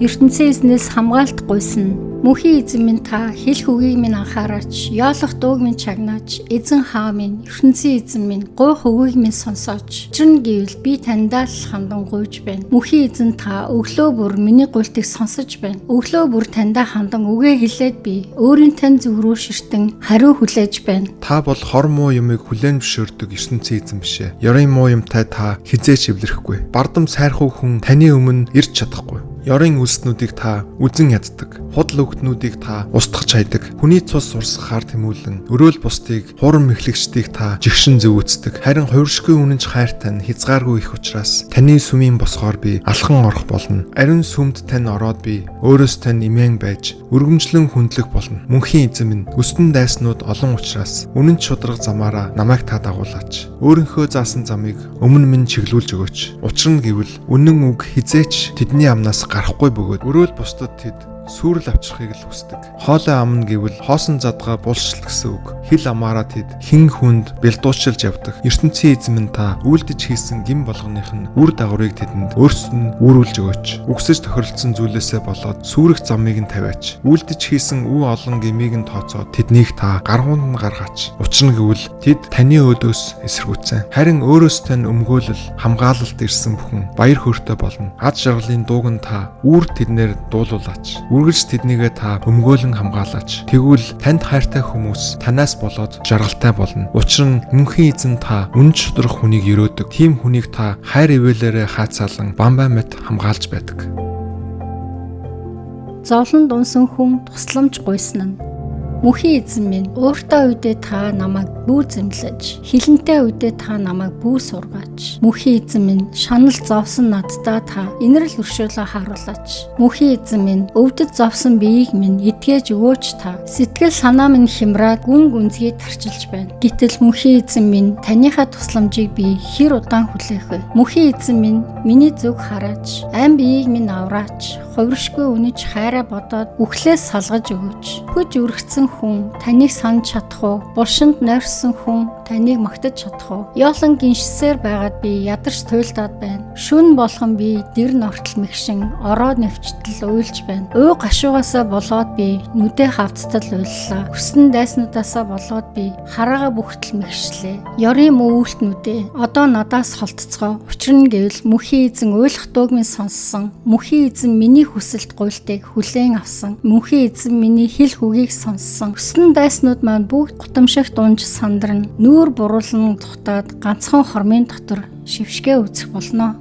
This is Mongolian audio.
ертөнцийн эзнээс хамгаалт гуйсна. Мөнхийн эзэн минь та хэл хөгийг минь анхаараач, яолох дууг минь чагнаач, эзэн хаа минь, ертөнцийн эзэн минь гуйх үгийг минь сонсооч. Учир нь гэвэл би таньдаа л хандан гуйж байна. Мөнхийн эзэн та өглөө бүр миний гуйлтыг сонсож байна. Өглөө бүр таньдаа хандан үгээ хэлээд би өөрийн тань зүг рүү ширтэн хариу хүлээж байна. Та бол хор муу юмыг хүлээн зөвшөөрдөг ертөнцийн эзэн биш ээ. Ёрын муу юмтай та хизээч эвлэрэхгүй. Бардам сайрхуу хүн таны өмнө ирж чадахгүй. Ёрын үлснүүдийг та үзэн яддаг. Худал өгтнүүдийг та устгах хайдаг. Хүний цус сурсахаар тэмүүлэн өрөөл бусдыг хурам мэхлэгчдийг та жигшин зөвөөцдөг. Харин хувиршгүй үнэнч хайртай нь хязгааргүй их учраас таны сүмийн босгоор би алхан орох болно. Ариун сүмд тань ороод би өөрөөс тань имэн байж өргөмжлөн хүндлэх болно. Мөнхийн эзэн минь өстөн дайснууд олон учраас үнэн шударга замаараа намайг та дагуулаач. Өөрийнхөө заасан замыг өмнө минь чиглүүлж өгөөч. Учир нь гэвэл үнэн үг хизээч тэдний амнаас гарахгүй бөгөөд өрөөл бусдад тэд сүрэл авчрахыг л хүсдэг. Хоолой амна гэвэл хоосон задгаа булшил гэсэн үг. Хил амаараа тэд хин хүнд бэлдуучилж явдаг. ертөнцийн эзэн минь та үйлдэж хийсэн гин болгоных нь үр дагаврыг тэдэнд өөрсдөд нь үүрүүлж өгөөч. Үгсэж тохиролцсон зүйлээсээ болоод сүрэх замыг нь тавиач. Үйлдэж хийсэн үе олон гмийг нь тооцоод тэднийг та гаргуунд нь гаргаач. Учир нь гэвэл тэд таны өөдөөс эсэргүүцэн. Харин өөрөөсөө нь өмгөөлөл хамгаалалт ирсэн бүхэн баяр хөөртэй болно. Ад жаргалын дууг нь та үүр тэднэр дуулуулаач. Үргэлж тэднийгээ та өмгөөлөн хамгаалаач. Тэгвэл танд хайртай хүмүүс танаас болоод жаргалтай болно. Учир нь мөнхийн эзэн та үнэн шударга хүнийг өрөөдөг. Тийм хүнийг та хайр ивэлээрээ хаацаалан бамбай мэт хамгаалж байдаг. Зовлон дунсан хүн тусламж гуйсан нь. Мөнхийн эзэн минь ууртай үедээ та намайг бүү зэмлэж, хилэнтэй үедээ та намайг бүү сургаач. Мөнхийн эзэн минь шанал зовсон наддаа та инэрл өршөөлөө харуулаач. Мөнхийн эзэн минь өвдөд зовсон биеийг минь эдгэж өгөөч та. Сэтгэл санаа минь хямраад гүн гүнзгий тарчилж байна. Гэтэл мөнхийн эзэн минь таныхаа тусламжийг би хэр удаан хүлээх вэ? Мөнхийн эзэн минь миний зүг хараач, айн биеийг минь авраач. Хувиршгүй үнэж хайраа бодоод үхлээс салгаж өгөөч. Хүж үргэцсэн хүн таныг санаж чадах уу? Булшинд нойрсон хүн таныг магтаж чадах уу? Ёолон гиншсээр байгаад би ядарч туйлдаад байна. Шүн болгон би дэр нортол мэгшин ороод нэвчтэл уйлж байна. Уу гашуугаасаа болоод би нүдэ хавцтал уйллаа. Хүссэн дайснуудаасаа болоод би хараага бүхтэл мэгшлээ. Ёрын мөвөлт нүдэ одоо надаас холтцгоо. Учир нь гэвэл мөнхийн эзэн уйлах дууг минь сонссон. Мөнхийн эзэн миний хүсэлт гуйлтыг хүлээн авсан. Мөнхийн эзэн миний хэл хүгийг сонссон. Хүссэн дайснууд маань бүгд гутамшигт унж сандарна. Нүүр буруулан зүхтаад ганцхан хормын дотор шившгээ үүсэх болно.